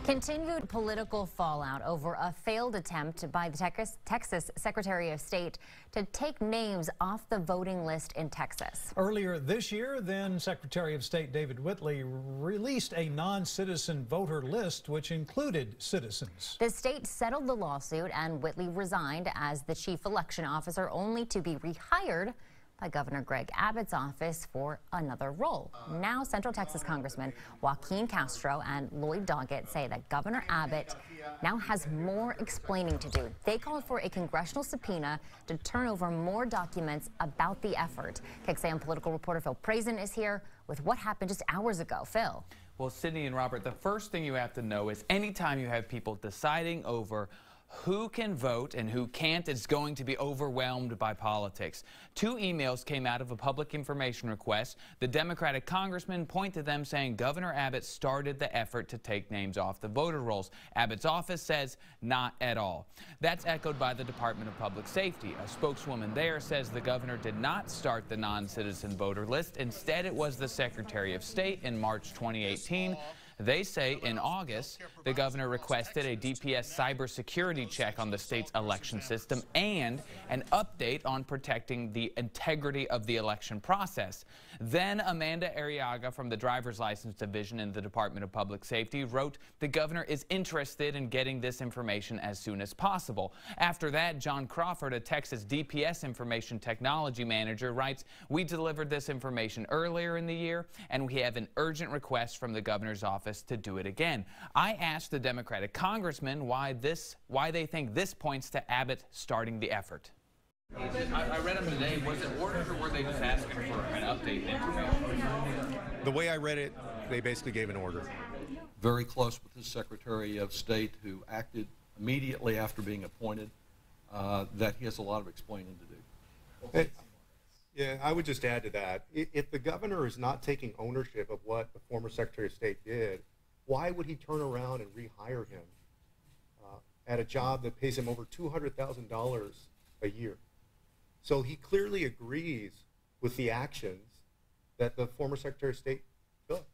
Continued political fallout over a failed attempt by the Texas Secretary of State to take names off the voting list in Texas. Earlier this year, then Secretary of State David Whitley released a non-citizen voter list which included citizens. The state settled the lawsuit and Whitley resigned as the chief election officer, only to be rehired by Governor Greg Abbott's office for another role. Now, Central Texas Congressmen Joaquin, Castro, and Lloyd Doggett say that Governor Abbott now has more explaining to do. They called for a congressional subpoena to turn over more documents about the effort. KXAN political reporter Phil Prazan is here with what happened just hours ago. Phil. Well, Sydney and Robert, the first thing you have to know is anytime you have people deciding over who can vote and who can't, is going to be overwhelmed by politics. 2 emails came out of a public information request. The Democratic congressman pointed to them saying Governor Abbott started the effort to take names off the voter rolls. Abbott's office says not at all. That's echoed by the Department of Public Safety. A spokeswoman there says the governor did not start the non-citizen voter list. Instead, it was the Secretary of State in March 2018. They say in August, the governor requested a DPS cybersecurity check on the state's election system and an update on protecting the integrity of the election process. Then Amanda Arriaga from the Driver's License Division in the Department of Public Safety wrote the governor is interested in getting this information as soon as possible. After that, John Crawford, a Texas DPS information technology manager, writes, "We delivered this information earlier in the year, and we have an urgent request from the governor's office to do it again." I asked the Democratic congressman why they think this points to Abbott starting the effort. I read them today. Was it orders or were they just asking for an update information? The way I read it, they basically gave an order. Very close with the Secretary of State, who acted immediately after being appointed, that he has a lot of explaining to do. Yeah, I would just add to that. If the governor is not taking ownership of what the former Secretary of State did, why would he turn around and rehire him at a job that pays him over $200,000 a year? So he clearly agrees with the actions that the former Secretary of State took.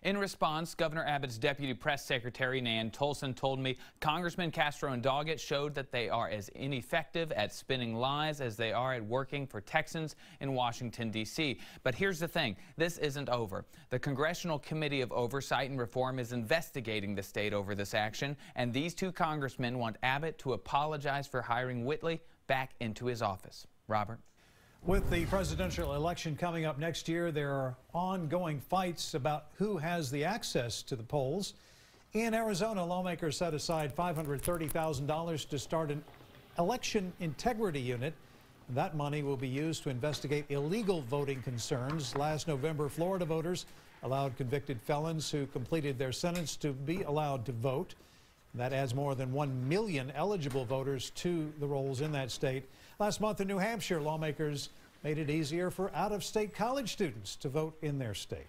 In response, Governor Abbott's deputy press secretary, Nan Tolson, told me Congressmen Castro and Doggett showed that they are as ineffective at spinning lies as they are at working for Texans in Washington, D.C. But here's the thing. This isn't over. The Congressional Committee of Oversight and Reform is investigating the state over this action, and these 2 congressmen want Abbott to apologize for hiring Whitley back into his office. Robert. With the presidential election coming up next year, there are ongoing fights about who has the access to the polls. In Arizona, lawmakers set aside $530,000 to start an election integrity unit. That money will be used to investigate illegal voting concerns. Last November, Florida voters allowed convicted felons who completed their sentence to be allowed to vote. That adds more than 1 million eligible voters to the rolls in that state. Last month in New Hampshire, lawmakers made it easier for out-of-state college students to vote in their state.